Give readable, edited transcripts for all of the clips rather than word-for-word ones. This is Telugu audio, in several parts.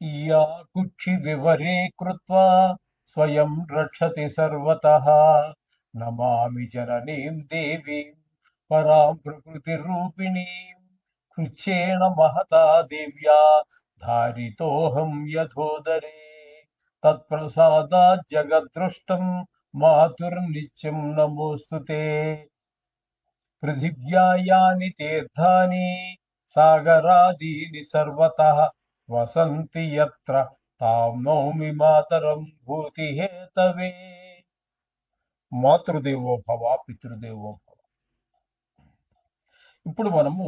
या कुक्षिविवरे कृत्वा स्वयं रक्षति सर्वतः। नमामि जननीं देवीं परां प्रकृतिरूपिणीं। कृच्छ्रेण महता देव्या धारितोऽहं यथोदरे। तत्प्रसादात् जगद्दृष्टं मातुर्नित्यं नमोऽस्तु ते। पृथिव्या यानि तीर्थानि सागरादीनि सर्वतः वसन्ति यत्र तां नौमि मातरं भूतिहेतवे। మాతృదేవో భవ పితృదేవో భవ. ఇప్పుడు మనము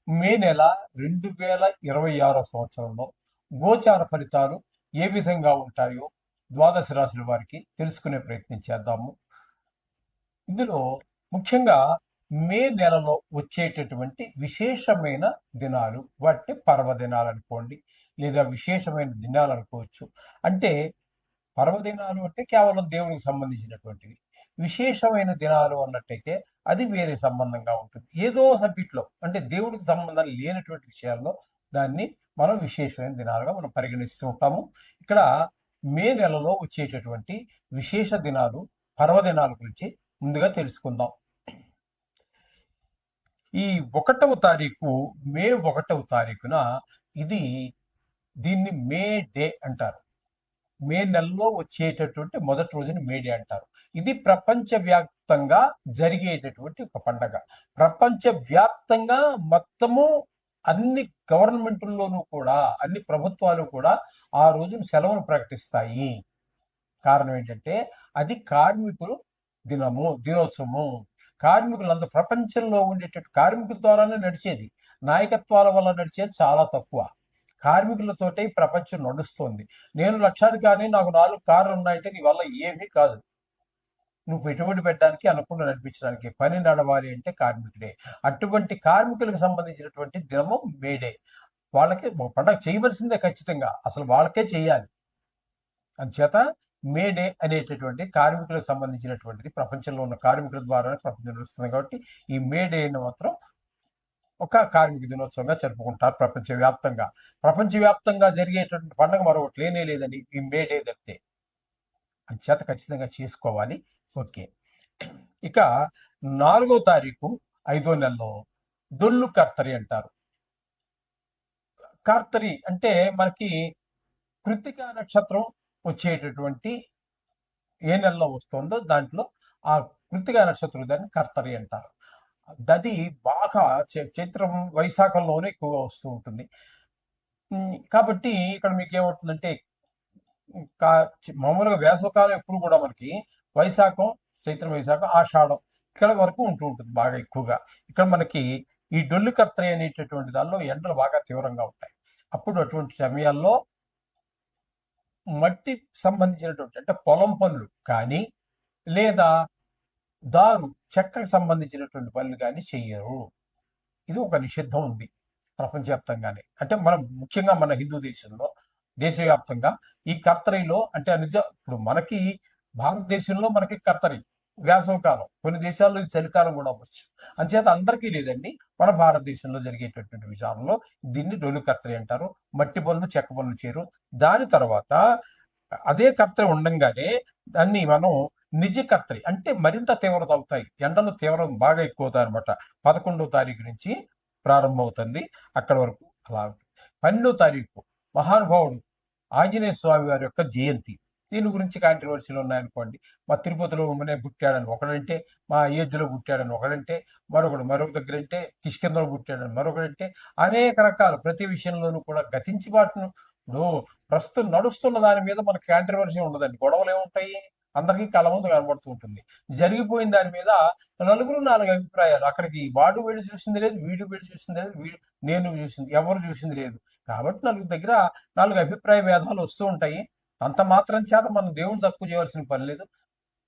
మే నెల 2026 సంవత్సరంలో గోచార ఫలితాలు ఏ విధంగా ఉంటాయో ద్వాదశ రాశుల వారికి తెలుసుకునే ప్రయత్నం చేద్దాము. ఇందులో ముఖ్యంగా మే నెలలో వచ్చేటటువంటి విశేషమైన దినాలు, వాటిని పర్వదినాలు అనుకోండి, లేదా విశేషమైన దినాలు అనుకోవచ్చు. అంటే పర్వదినాలు అంటే కేవలం దేవుడికి సంబంధించినటువంటివి. విశేషమైన దినాలు అన్నట్టయితే అది వేరే సంబంధంగా ఉంటుంది. ఏదో సబ్జెక్ట్లో అంటే దేవుడికి సంబంధం లేనటువంటి విషయాల్లో దాన్ని మనం విశేషమైన దినాలుగా మనం పరిగణిస్తూ ఉంటాము. ఇక్కడ మే నెలలో వచ్చేటటువంటి విశేష దినాలు, పర్వదినాల గురించి ముందుగా తెలుసుకుందాం. ఈ 1వ తారీఖు, మే 1వ తారీఖున దీన్ని మే డే అంటారు. మే నెలలో వచ్చేటటువంటి మొదటి రోజుని మే డే అంటారు. ఇది ప్రపంచవ్యాప్తంగా జరిగేటటువంటి ఒక పండగ. ప్రపంచవ్యాప్తంగా మొత్తము అన్ని గవర్నమెంట్ల్లోనూ కూడా, అన్ని ప్రభుత్వాలు కూడా ఆ రోజున సెలవును ప్రకటిస్తాయి. కారణం ఏంటంటే అది కార్మికులు దినోత్సవము. కార్మికులంతా ప్రపంచంలో ఉండేటటువంటి కార్మికుల ద్వారానే నడిచేది. నాయకత్వాల వల్ల నడిచేది చాలా తక్కువ. కార్మికులతోటే ఈ ప్రపంచం నడుస్తోంది. నేను లక్షాధికారిని, నాకు 4 కార్లు ఉన్నాయంటే నీ వల్ల ఏమీ కాదు. నువ్వు పెట్టుబడి పెట్టడానికి, అనుకుండా నడిపించడానికి, పని నడవాలి అంటే కార్మికుడే. అటువంటి కార్మికులకు సంబంధించినటువంటి దినము మేడే. వాళ్ళకి పండగ చేయవలసిందే ఖచ్చితంగా, అసలు వాళ్ళకే చేయాలి. అందుచేత మేడే అనేటటువంటి కార్మికులకు సంబంధించినటువంటిది ప్రపంచంలో ఉన్న కార్మికుల ద్వారానే ప్రపంచం నడుస్తుంది. కాబట్టి ఈ మేడేని మాత్రం ఒక కార్మిక దినోత్సవంగా జరుపుకుంటారు ప్రపంచవ్యాప్తంగా. ప్రపంచవ్యాప్తంగా జరిగేటువంటి పండుగ మరొకటి లేనే లేదండి ఈ మే డే తప్పితే. అంచేత ఖచ్చితంగా చేసుకోవాలి. ఓకే, ఇక 4వ తారీఖు 5వ నెలలో డొల్లు కర్తరి అంటారు. కార్తరి అంటే మనకి కృత్తిక నక్షత్రం వచ్చేటటువంటి ఏ నెలలో వస్తుందో దాంట్లో ఆ కృత్తిక నక్షత్రం దాన్ని కర్తరి అంటారు. అది బాగా చైత్రం వైశాఖంలోనే ఎక్కువగా వస్తూ ఉంటుంది. కాబట్టి ఇక్కడ మీకు ఏమవుతుందంటే మామూలుగా వేసవకాలం ఎప్పుడు కూడా మనకి వైశాఖం, చైత్రం, వైశాఖం, ఆషాఢం ఇక్కడ వరకు ఉంటూ ఉంటుంది బాగా ఎక్కువగా. ఇక్కడ మనకి ఈ డొల్లు కర్తరి అనేటటువంటి దానిలో ఎండలు బాగా తీవ్రంగా ఉంటాయి. అప్పుడు అటువంటి సమయాల్లో మట్టి సంబంధించినటువంటి అంటే పొలం పనులు కానీ, లేదా చెక్కకు సంబంధించినటువంటి పనులు కానీ చెయ్యరు. ఇది ఒక నిషిద్ధం ఉంది ప్రపంచవ్యాప్తంగానే. అంటే మనం ముఖ్యంగా మన హిందూ దేశంలో, దేశవ్యాప్తంగా ఈ కర్తరిలో అంటే ఇప్పుడు మనకి భారతదేశంలో మనకి కర్తరి వేసవకాలం, కొన్ని దేశాల్లో ఇది చలికాలం కూడా అవ్వచ్చు. అంచేత అందరికీ లేదండి. మన భారతదేశంలో జరిగేటటువంటి విషయాల్లో దీన్ని డొల్లు కర్తరి అంటారు. మట్టి పనులు, చెక్క పనులు చేయరు. దాని తర్వాత అదే కర్తరి ఉండంగానే దాన్ని మనం నిజ కర్తరి అంటే మరింత తీవ్రత అవుతాయి. ఎండలు తీవ్రం బాగా ఎక్కువ అవుతాయి అనమాట. 11వ తారీఖు నుంచి ప్రారంభమవుతుంది, అక్కడ వరకు అలా. 12వ తారీఖు మహానుభావుడు ఆంజనేయ స్వామి వారి యొక్క జయంతి. దీని గురించి కాంట్రవర్సీలు ఉన్నాయనుకోండి. మా తిరుపతిలో పుట్టాడని ఒకడంటే, మా ఏజ్లో పుట్టాడని ఒకడంటే, మరొక దగ్గర అంటే కిష్కిందలో పుట్టాడని మరొకడంటే, అనేక రకాలు ప్రతి విషయంలోనూ కూడా గతించి బాటును. ఇప్పుడు ప్రస్తుతం నడుస్తున్న దాని మీద మనకి కాంట్రవర్సీ ఉండదండి. గొడవలు ఏముంటాయి, అందరికీ కళ్ళ ముందు కనబడుతూ ఉంటుంది. జరిగిపోయిన దాని మీద నలుగురు 4 అభిప్రాయాలు. అక్కడికి వాడు వెళ్ళి చూసింది లేదు, వీడు వెళ్ళి చూసింది లేదు, నేను చూసింది, ఎవరు చూసింది లేదు. కాబట్టి నలుగురు దగ్గర 4 అభిప్రాయ భేదాలు వస్తూ ఉంటాయి. అంత మాత్రం చేత మనం దేవుని తక్కువ చేయవలసిన పని లేదు.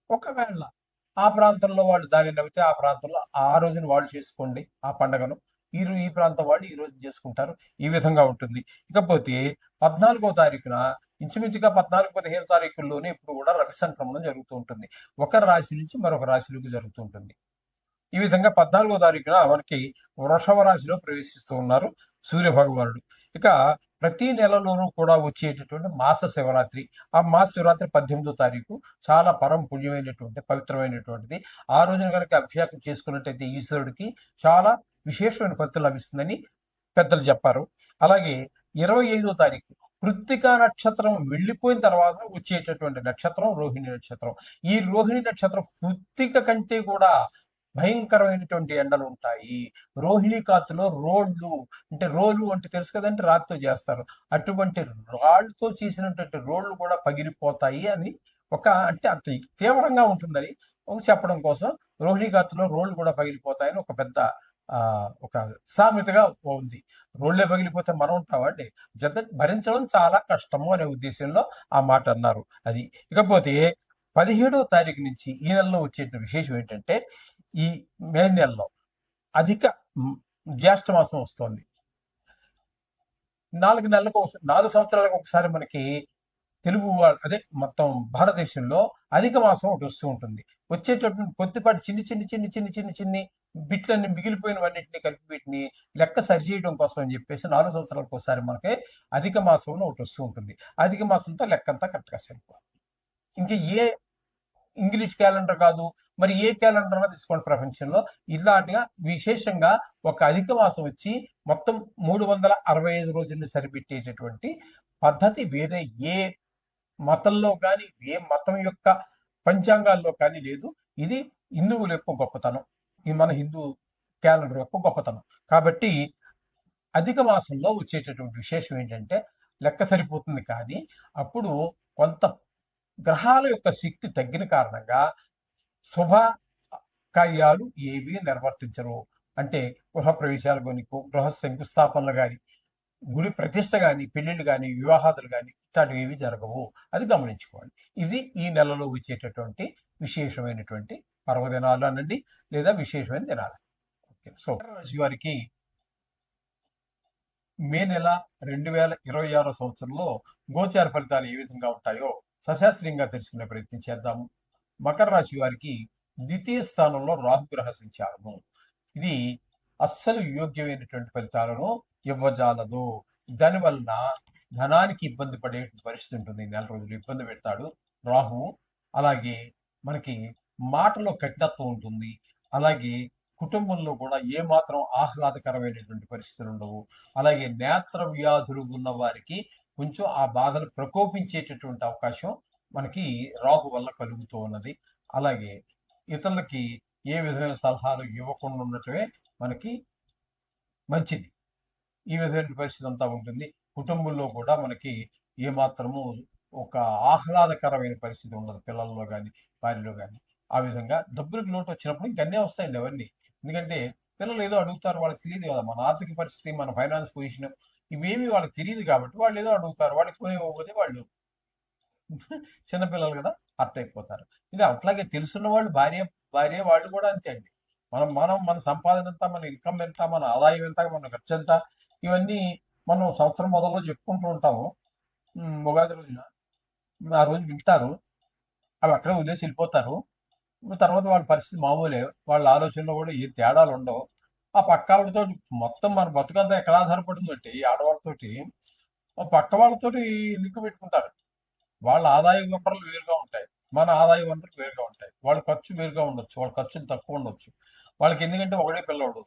ఒకవేళ ఆ ప్రాంతంలో వాళ్ళు దాన్ని నవ్వితే ఆ ప్రాంతంలో ఆ రోజున వాళ్ళు చేసుకోండి ఆ పండుగను. ఈ ప్రాంతం వాళ్ళు ఈ రోజు చేసుకుంటారు. ఈ విధంగా ఉంటుంది. ఇకపోతే 14వ తారీఖున ఇంచుమించుగా 14-15 తారీఖుల్లోనే ఇప్పుడు కూడా రవి సంక్రమణం జరుగుతూ ఉంటుంది. ఒక రాశి నుంచి మరొక రాశిలోకి జరుగుతూ ఉంటుంది. ఈ విధంగా 14వ తారీఖున మనకి వృషభ రాశిలో ప్రవేశిస్తూ ఉన్నారు సూర్య భగవానుడు. ఇక ప్రతి నెలలోనూ కూడా వచ్చేటటువంటి మాస శివరాత్రి, ఆ మాస శివరాత్రి 18వ తారీఖు చాలా పరమ పుణ్యమైనటువంటి పవిత్రమైనటువంటిది. ఆ రోజున కనుక అభిషేకం చేసుకున్నట్టయితే ఈశ్వరుడికి చాలా విశేషమైన ఫలితం లభిస్తుందని పెద్దలు చెప్పారు. అలాగే 25వ తారీఖు కృత్తికా నక్షత్రం వెళ్ళిపోయిన తర్వాత వచ్చేటటువంటి నక్షత్రం రోహిణి నక్షత్రం. ఈ రోహిణి నక్షత్రం కృత్తిక కంటే కూడా భయంకరమైనటువంటి ఎండలు ఉంటాయి. రోహిణి కాతులో రోడ్లు, అంటే రోలు అంటే తెలుసు కదంటే రాతితో చేస్తారు, అటువంటి రాళ్ళతో చేసినటువంటి రోడ్లు కూడా పగిలిపోతాయి అని అంటే అంత తీవ్రంగా ఉంటుందని చెప్పడం కోసం రోహిణి కాతులో రోడ్లు కూడా పగిలిపోతాయని ఒక పెద్ద ఒక సామెతగా ఉంది. రోడ్లే పగిలిపోతే మనం ఉంటామండి, జత భరించడం చాలా కష్టము అనే ఉద్దేశంలో ఆ మాట అన్నారు. అది ఇకపోతే 17వ తారీఖు నుంచి ఈ నెలలో వచ్చే విశేషం ఏంటంటే, ఈ మే నెలలో అధిక జ్యేష్ఠ మాసం వస్తుంది. 4 సంవత్సరాలకు ఒకసారి మనకి తెలుగు అదే మొత్తం భారతదేశంలో అధిక మాసం ఒకటి వస్తూ ఉంటుంది. వచ్చేటటువంటి కొద్దిపాటి చిన్ని బిట్లన్నీ మిగిలిపోయినవన్నింటినీ కలిపి వీటిని లెక్క సరిచేయడం కోసం అని చెప్పేసి 4 సంవత్సరాలకు ఒకసారి మనకి అధిక మాసంలో ఒకటి వస్తూ ఉంటుంది. అధిక మాసంతో లెక్కంతా కరెక్ట్గా సరిపోవాలి. ఇంకా ఏ ఇంగ్లీష్ క్యాలెండర్ కాదు, మరి ఏ క్యాలెండర్ తీసుకోండి ప్రపంచంలో, ఇలాంటిగా విశేషంగా ఒక అధిక మాసం వచ్చి మొత్తం 365 రోజుల్ని సరిపెట్టేటటువంటి పద్ధతి వేరే ఏ మతంలో కానీ ఏ మతం యొక్క పంచాంగాల్లో కానీ లేదు. ఇది హిందువుల యొక్క గొప్పతనం, ఇది మన హిందూ క్యాలెండర్ యొక్క గొప్పతనం. కాబట్టి అధిక మాసంలో వచ్చేటటువంటి విశేషం ఏంటంటే లెక్క సరిపోతుంది, కానీ అప్పుడు కొంత గ్రహాల యొక్క శక్తి తగ్గిన కారణంగా శుభ కార్యాలు ఏవి నిర్వర్తించరు. అంటే గృహ ప్రవేశాలు కానీ, గృహ శంకుస్థాపనలు కానీ, గుడి ప్రతిష్ట కానీ, పెళ్లిళ్ళు కానీ, వివాహాదులు కానీ ఇట్లాంటివి ఏవి జరగవు. అది గమనించుకోండి. ఇవి ఈ నెలలో వచ్చేటటువంటి విశేషమైనటువంటి పర్వదినాలు అనండి, లేదా విశేషమైన దినాలు. ఓకే, సో రాశి వారికి మే నెల 2026 సంవత్సరంలో గోచార ఫలితాలు ఏ విధంగా ఉంటాయో సశాస్త్రీయంగా తెలుసుకునే ప్రయత్నం చేద్దాము. మకర రాశి వారికి ద్వితీయ స్థానంలో రాహుగ్రహ సంచారము, ఇది అస్సలు యోగ్యమైనటువంటి ఫలితాలను ఇవ్వజాలదు. దానివలన ధనానికి ఇబ్బంది పడే పరిస్థితి ఉంటుంది. 4 రోజులు ఇబ్బంది పెడతాడు రాహువు. అలాగే మనకి మాటలో కఠినత్వం ఉంటుంది. అలాగే కుటుంబంలో కూడా ఏమాత్రం ఆహ్లాదకరమైనటువంటి పరిస్థితులు ఉండవు. అలాగే నేత్ర వ్యాధులు ఉన్న వారికి కొంచెం ఆ బాధలు ప్రకోపించేటటువంటి అవకాశం మనకి రాహు వల్ల కలుగుతూ ఉన్నది. అలాగే ఇతరులకి ఏ విధమైన సలహాలు ఇవ్వకుండా ఉండటమే మనకి మంచిది. ఈ విధమైన పరిస్థితి అంతా ఉంటుంది. కుటుంబంలో కూడా మనకి ఏమాత్రము ఒక ఆహ్లాదకరమైన పరిస్థితి ఉండదు, పిల్లల్లో కానీ వారిలో కానీ. ఆ విధంగా డబ్బులకు లోటు వచ్చినప్పుడు ఇంకన్నీ వస్తాయండి అవన్నీ. ఎందుకంటే పిల్లలు ఏదో అడుగుతారు, వాళ్ళకి తెలియదు కదా మన ఆర్థిక పరిస్థితి, మన ఫైనాన్స్ పొజిషన్, ఇవేమి వాళ్ళకి తెలియదు. కాబట్టి వాళ్ళు ఏదో అడుగుతారు, వాళ్ళకి కొనివ్వకపోతే వాళ్ళు చిన్నపిల్లలు కదా అయిపోతారు. ఇంకా అట్లాగే తెలుసున్న వాళ్ళు భార్య వాళ్ళు కూడా అంతే అండి. మన సంపాదన ఎంత, మన ఇన్కమ్ ఎంత, మన ఆదాయం ఎంత, మన ఖర్చు ఎంత, ఇవన్నీ మనం సంవత్సరం మొదల్లో చెప్పుకుంటూ ఉంటాము. ఉగాది రోజున ఆ రోజు వింటారు, అవి అక్కడే వదిలేసి వెళ్ళిపోతారు. తర్వాత వాళ్ళ పరిస్థితి మామూలే, వాళ్ళ ఆలోచనలో కూడా ఏ తేడాలు ఉండవు. ఆ పక్క వాళ్ళతో మొత్తం మన బతుకంతా ఎక్కడ ఆధారపడుతుందంటే ఈ ఆడవాళ్ళతోటి పక్క వాళ్ళతోటి లింక్ పెట్టుకుంటారు. వాళ్ళ ఆదాయ వనరులు వేరుగా ఉంటాయి, మన ఆదాయ వనరులు వేరుగా ఉంటాయి. వాళ్ళ ఖర్చు వేరుగా ఉండొచ్చు, వాళ్ళ ఖర్చులు తక్కువ ఉండొచ్చు. వాళ్ళకి ఎందుకంటే ఒకడే పిల్లవాడు,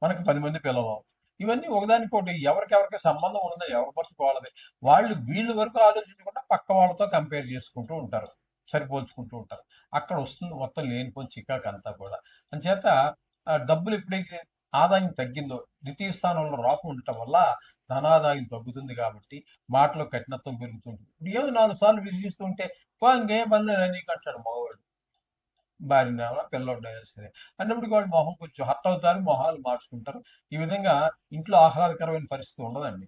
మనకి 10 మంది పిల్లలు. ఇవన్నీ ఒకదానికోటి ఎవరికెవరికి సంబంధం ఉన్నది, ఎవరి బతుకు వాళ్ళది. వీళ్ళు వరకు ఆలోచించకుండా పక్క వాళ్ళతో కంపేర్ చేసుకుంటూ ఉంటారు, సరిపోల్చుకుంటూ ఉంటారు. అక్కడ వస్తుంది మొత్తం లేనిపోని చికాకు అంతా కూడా. అంచేత డబ్బులు ఎప్పుడైతే ఆదాయం తగ్గిందో, ద్వితీయ స్థానంలో రాకు ఉండటం వల్ల ధనాదాయం తగ్గుతుంది. కాబట్టి మాటలో కఠినత్వం పెరుగుతుంటుంది. ఇప్పుడు ఏదో 4 సార్లు విసిగిస్తుంటే ఇంకేం పని లేదా నీకు అంటాడు మగవాడు, భార్య పిల్లోడు సరే అన్నప్పుడు వాడు మొహం కొంచెం హర్ట్ అవుతారు, మొహాలు మార్చుకుంటారు. ఈ విధంగా ఇంట్లో ఆహ్లాదకరమైన పరిస్థితి ఉండదండి.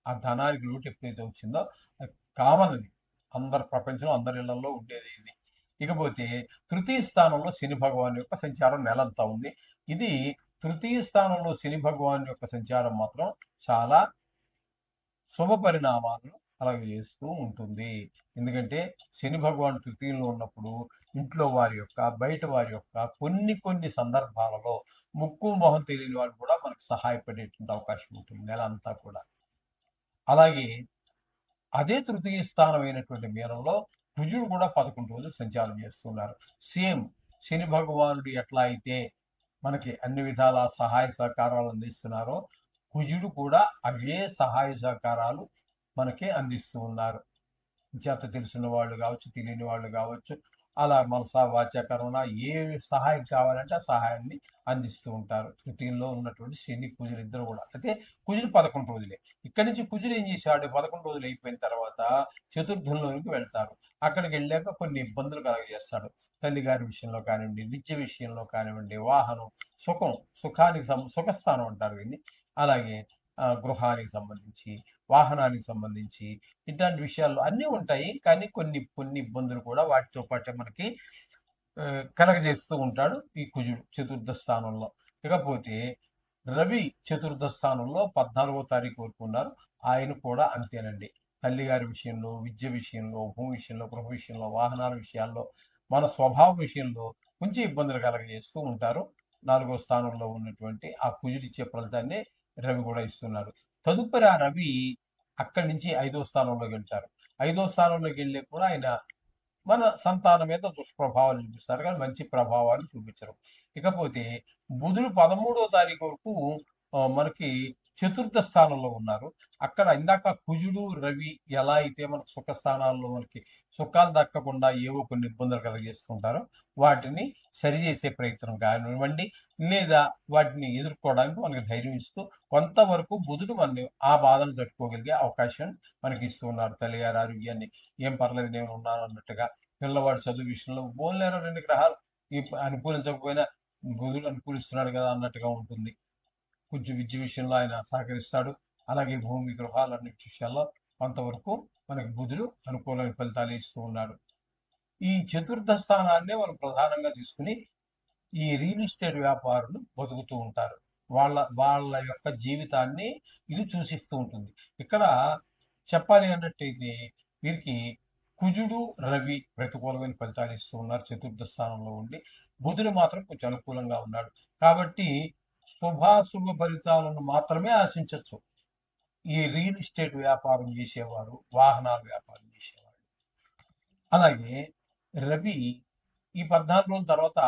ఆ ధనానికి లోటు ఎప్పుడైతే వచ్చిందో కామన్, అది అందరి ప్రపంచం అందరి ఇళ్లలో ఉండేది ఇది. ఇకపోతే తృతీయ స్థానంలో శని భగవాన్ యొక్క సంచారం నెలంతా ఉంది. ఇది తృతీయ స్థానంలో శని భగవాన్ యొక్క సంచారం మాత్రం చాలా శుభ పరిణామాలను కలగజేస్తూ ఉంటుంది. ఎందుకంటే శని భగవాన్ తృతీయంలో ఉన్నప్పుడు ఇంట్లో వారి యొక్క, బయట వారి యొక్క కొన్ని సందర్భాలలో ముక్కు మొహం తెలియని వాళ్ళు కూడా మనకు సహాయపడేటువంటి అవకాశం ఉంటుంది నెల అంతా కూడా. అలాగే అదే తృతీయ స్థానం అయినటువంటి మీనంలో కుజుడు కూడా 11 రోజులు సంచారం చేస్తున్నారు. సేమ్ శని భగవానుడు ఎట్లా అయితే మనకి అన్ని విధాల సహాయ సహకారాలు అందిస్తున్నారో, కుజుడు కూడా అవే సహాయ సహకారాలు మనకి అందిస్తూ ఉన్నారు. చేత తెలిసిన వాళ్ళు కావచ్చు, తెలియని వాళ్ళు కావచ్చు, అలా మనస వాచ కర్మణ ఏ సహాయం కావాలంటే ఆ సహాయాన్ని అందిస్తూ ఉంటారు. తృతీయంలో ఉన్నటువంటి శని కుజులు ఇద్దరు కూడా. అయితే కుజుడు 11 రోజులే. ఇక్కడి నుంచి కుజుడు ఏం చేశాడు, 11 రోజులు అయిపోయిన తర్వాత చతుర్థంలోనికి వెళ్తారు. అక్కడికి వెళ్ళాక కొన్ని ఇబ్బందులు కలగజేస్తాడు. తల్లిగారి విషయంలో కానివ్వండి, విద్య విషయంలో కానివ్వండి, వాహనం, సుఖానికి సుఖస్థానం అంటారు దీన్ని. అలాగే గృహానికి సంబంధించి, వాహనానికి సంబంధించి ఇట్లాంటి విషయాల్లో అన్నీ ఉంటాయి. కానీ కొన్ని కొన్ని ఇబ్బందులు కూడా వాటితో పాటే మనకి కలగజేస్తూ ఉంటాడు ఈ కుజుడు చతుర్థ స్థానంలో. ఇకపోతే రవి చతుర్థ స్థానంలో 14వ తారీఖు వరకు ఉన్నారు. ఆయన కూడా అంతేనండి. తల్లిగారి విషయంలో, విద్య విషయంలో, భూమి విషయంలో, గృహ విషయంలో, వాహనాల విషయాల్లో, మన స్వభావం విషయంలో కొంచెం ఇబ్బందులు కలగజేస్తూ ఉంటారు. 4వ స్థానంలో ఉన్నటువంటి ఆ కుజుడిచ్చే ఫలితాన్ని రవి కూడా ఇస్తున్నారు. తదుపరి ఆ రవి అక్కడి నుంచి 5వ స్థానంలోకి వెళ్తారు. 5వ స్థానంలోకి వెళ్ళి కూడా ఆయన మన సంతానం మీద దుష్ప్రభావాలు చూపిస్తారు, కానీ మంచి ప్రభావాలు చూపించరు. ఇకపోతే బుధుడు 13వ తారీఖు వరకు మనకి చతుర్థ స్థానంలో ఉన్నారు. అక్కడ ఇందాక కుజుడు రవి ఎలా అయితే మనకు సుఖ స్థానాల్లో మనకి సుఖాలు దక్కకుండా ఏవో కొన్ని ఇబ్బందులు కలిగజేస్తుంటారో వాటిని సరిచేసే ప్రయత్నం కానివ్వండి, లేదా వాటిని ఎదుర్కోవడానికి మనకి ధైర్యం ఇస్తూ కొంతవరకు బుధుడు మనని ఆ బాధను తట్టుకోగలిగే అవకాశం మనకి ఇస్తూ ఉన్నారు. తల్లిగారి ఆరోగ్యాన్ని ఏం పర్లేదు నేను ఉన్నాను అన్నట్టుగా, పిల్లవాడు చదువు విషయంలో బోల్లేరో 2 గ్రహాలు అనుకూలించకపోయినా బుధుడు అనుకూలిస్తున్నాడు కదా అన్నట్టుగా ఉంటుంది. కొంచెం విద్య విషయంలో ఆయన సహకరిస్తాడు. అలాగే భూమి గృహాలన్నిటి విషయాల్లో కొంతవరకు మనకి బుధుడు అనుకూలమైన ఫలితాలు ఇస్తూ ఉన్నాడు. ఈ చతుర్థ స్థానాన్నే మనం ప్రధానంగా తీసుకుని ఈ రియల్ ఎస్టేట్ వ్యాపారులు బతుకుతూ ఉంటారు. వాళ్ళ వాళ్ళ యొక్క జీవితాన్ని ఇది సూచిస్తూ ఉంటుంది. ఇక్కడ చెప్పాలి అన్నట్టయితే వీరికి కుజుడు రవి ప్రతికూలమైన ఫలితాలు ఇస్తూ ఉన్నారు చతుర్థ స్థానంలో ఉండి. బుధుడు మాత్రం కొంచెం అనుకూలంగా ఉన్నాడు. కాబట్టి శుభాశుభ ఫలితాలను మాత్రమే ఆశించవచ్చు ఈ రియల్ ఎస్టేట్ వ్యాపారం చేసేవారు, వాహనాల వ్యాపారం చేసేవారు. అలాగే రవి ఈ 14 రోజుల తర్వాత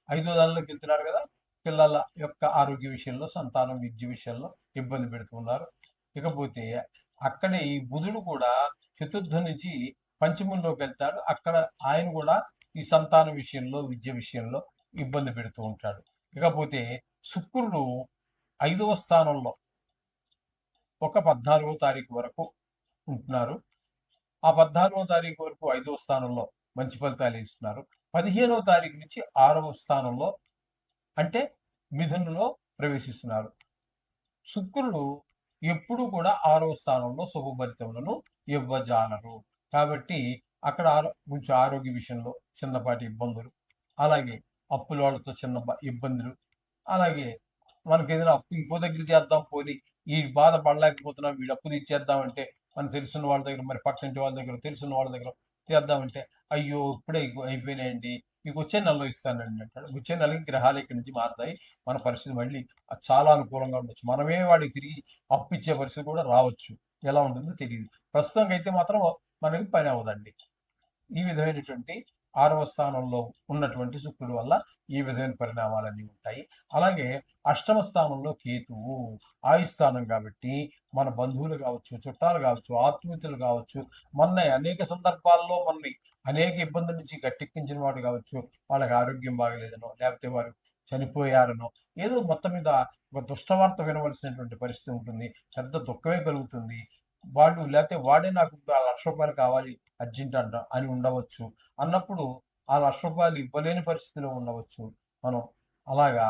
5వ దానిలోకి వెళ్తున్నారు కదా, పిల్లల యొక్క ఆరోగ్య విషయంలో, సంతానం విద్య విషయంలో ఇబ్బంది పెడుతున్నారు. ఇకపోతే అక్కడే ఈ బుధుడు కూడా చతుర్థం నుంచి పంచమంలోకి వెళ్తాడు. అక్కడ ఆయన కూడా ఈ సంతానం విషయంలో, విద్య విషయంలో ఇబ్బంది పెడుతూ ఉంటాడు. ఇకపోతే శుక్రుడు 5వ స్థానంలో ఒక 14వ తారీఖు వరకు ఉంటున్నారు. ఆ 14వ తారీఖు వరకు 5వ స్థానంలో మంచి ఫలితాలు ఇస్తున్నారు. 15వ తారీఖు నుంచి 6వ స్థానంలో అంటే మిథునంలో ప్రవేశిస్తున్నారు. శుక్రుడు ఎప్పుడు కూడా 6వ స్థానంలో శుభ ఫలితములను ఇవ్వజాలరు. కాబట్టి అక్కడ కొంచెం ఆరోగ్య విషయంలో చిన్నపాటి ఇబ్బందులు, అలాగే అప్పుల వాళ్ళతో చిన్న ఇబ్బందులు, అలాగే మనకి ఏదైనా అప్పు ఇంకో దగ్గర చేద్దాం పోని ఈ బాధ పడలేకపోతున్నాం, వీడు అప్పు తీర్చేద్దామంటే మనకు తెలుసున్న వాళ్ళ దగ్గర, మరి పక్కింటి వాళ్ళ దగ్గర, తెలుసున్న వాళ్ళ దగ్గర చేద్దామంటే అయ్యో ఇప్పుడే అయిపోయినాయండి, మీకు వచ్చే నెలలో ఇస్తానండి అంటాడు. వచ్చే నెలకి గ్రహాలు ఇక్కడి నుంచి మారుతాయి, మన పరిస్థితి మళ్ళీ చాలా అనుకూలంగా ఉండొచ్చు, మనమే వాడికి తిరిగి అప్పు ఇచ్చే పరిస్థితి కూడా రావచ్చు, ఎలా ఉంటుందో తెలియదు. ప్రస్తుతం అయితే మాత్రం మనకి పని అవ్వదండి. ఈ విధమైనటువంటి 6వ స్థానంలో ఉన్నటువంటి శుక్రుడు వల్ల ఈ విధమైన పరిణామాలన్నీ ఉంటాయి. అలాగే అష్టమ స్థానంలో కేతువు ఆయుస్థానం కాబట్టి మన బంధువులు కావచ్చు, చుట్టాలు కావచ్చు, ఆత్మీయులు కావచ్చు, అనేక సందర్భాల్లో మనని అనేక ఇబ్బందుల నుంచి గట్టెక్కించిన వాడు కావచ్చు, వాళ్ళకి ఆరోగ్యం బాగలేదనో, లేకపోతే వారు చనిపోయారనో, ఏదో మొత్తం మీద ఒక దుష్టవార్త వినవలసినటువంటి పరిస్థితి ఉంటుంది. పెద్ద దుఃఖమే కలుగుతుంది. వాళ్ళు లేకపోతే వాడే నాకు ₹1,00,000 కావాలి అర్జెంట్ అని ఉండవచ్చు. అన్నప్పుడు ఆ ₹1,00,000 ఇవ్వలేని పరిస్థితిలో ఉండవచ్చు మనం. అలాగా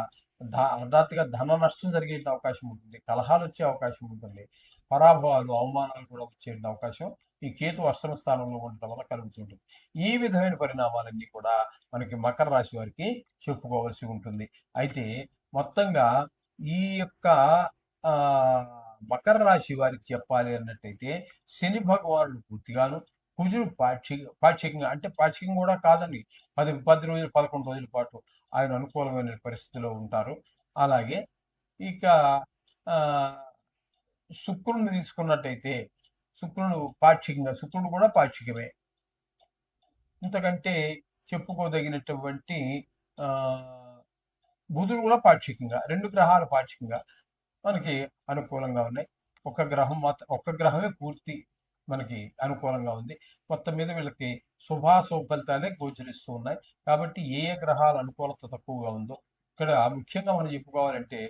హఠాత్తుగా ధన నష్టం జరిగే అవకాశం ఉంటుంది. కలహాలు వచ్చే అవకాశం ఉంటుంది. పరాభవాలు, అవమానాలు కూడా వచ్చే అవకాశం ఈ కేతు అష్టమ స్థానంలో ఉండటం వల్ల కలుగుతుంది. ఈ విధమైన పరిణామాలన్నీ కూడా మనకి మకర రాశి వారికి చెప్పుకోవాల్సి ఉంటుంది. అయితే మొత్తంగా ఈ యొక్క ఆ మకర రాశి వారికి చెప్పాలి అన్నట్టయితే శని భగవానుడు పూర్తిగాను, కుజుడు పాక్షికంగా అంటే పాక్షికం కూడా కాదండి, 10 రోజులు 11 రోజుల పాటు ఆయన అనుకూలమైన పరిస్థితిలో ఉంటారు. అలాగే ఇక ఆ శుక్రుడిని తీసుకున్నట్టయితే శుక్రుడు కూడా పాక్షికమే. ఇంతకంటే చెప్పుకోదగినటువంటి ఆ, బుధుడు కూడా పాక్షికంగా, 2 గ్రహాలు పాక్షికంగా మనకి అనుకూలంగా ఉన్నాయి. ఒక్క గ్రహమే పూర్తి మనకి అనుకూలంగా ఉంది. మొత్తం మీద వీళ్ళకి శుభాశుభ ఫలితాలే గోచరిస్తూ ఉన్నాయి. కాబట్టి ఏ ఏ గ్రహాల అనుకూలత తక్కువగా ఉందో ఇక్కడ ముఖ్యంగా మనం చెప్పుకోవాలంటే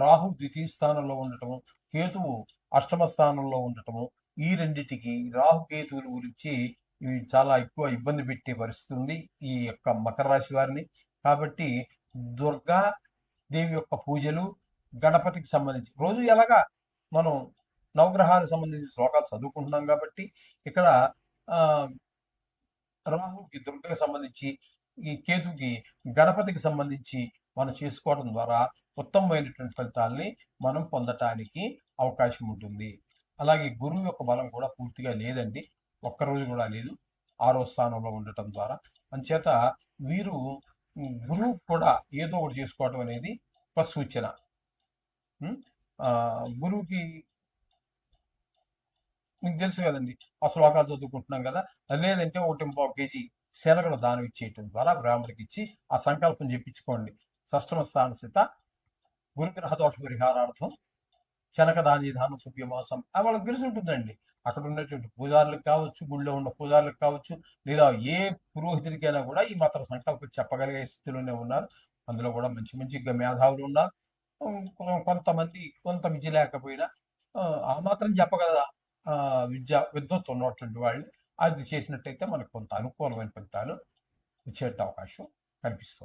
రాహు ద్వితీయ స్థానంలో ఉండటము, కేతువు అష్టమ స్థానంలో ఉండటము, ఈ రెండిటికి రాహు కేతువుల గురించి ఇవి చాలా ఎక్కువ ఇబ్బంది పెట్టే పరిస్థితి ఉంది ఈ యొక్క మకర రాశి వారిని. కాబట్టి దుర్గా దేవి యొక్క పూజలు, గణపతికి సంబంధించి రోజు ఎలాగా మనం నవగ్రహాలకు సంబంధించిన శ్లోకాలు చదువుకుంటున్నాం కాబట్టి ఇక్కడ ఆ, రాహుకి దుర్గకి సంబంధించి, ఈ కేతుకి గణపతికి సంబంధించి మనం చేసుకోవడం ద్వారా ఉత్తమమైనటువంటి ఫలితాల్ని మనం పొందటానికి అవకాశం ఉంటుంది. అలాగే గురువు యొక్క బలం కూడా పూర్తిగా లేదండి, ఒక్కరోజు కూడా లేదు 6వ స్థానంలో ఉండటం ద్వారా. అంచేత వీరు గురువు కూడా ఏదో ఒకటి చేసుకోవడం అనేది ఒక సూచన. గురువుకి మీకు తెలుసు కదండి, ఆ శ్లోకాలు చదువుకుంటున్నాం కదా. లేదంటే 1.5 kg శనగలు దానం ఇచ్చేయటం ద్వారా బ్రాహ్మణుడికి ఇచ్చి ఆ సంకల్పం చెప్పించుకోండి. షష్టమ స్థాన స్థిత గురుగ్రహ దోష పరిహారార్థం శనక దానం సుభ్యమాసం అది వాళ్ళకి తెలిసి ఉంటుందండి. అక్కడ ఉన్నటువంటి పూజారులకు కావచ్చు, గుళ్ళో ఉన్న పూజారులకు కావచ్చు, లేదా ఏ పురోహితుడికైనా కూడా ఈ మాత్రం సంకల్పం చెప్పగలిగే స్థితిలోనే ఉన్నారు. అందులో కూడా మంచి మంచి మేధావులు ఉన్నారు. కొంతమంది కొంత విద్య లేకపోయినా ఆ మాత్రం చెప్పగల విద్వత్తు ఉన్నటువంటి వాళ్ళు అది చేసినట్టయితే మనకు కొంత అనుకూలమైన ఫలితాలు వచ్చే అవకాశం కనిపిస్తుంది.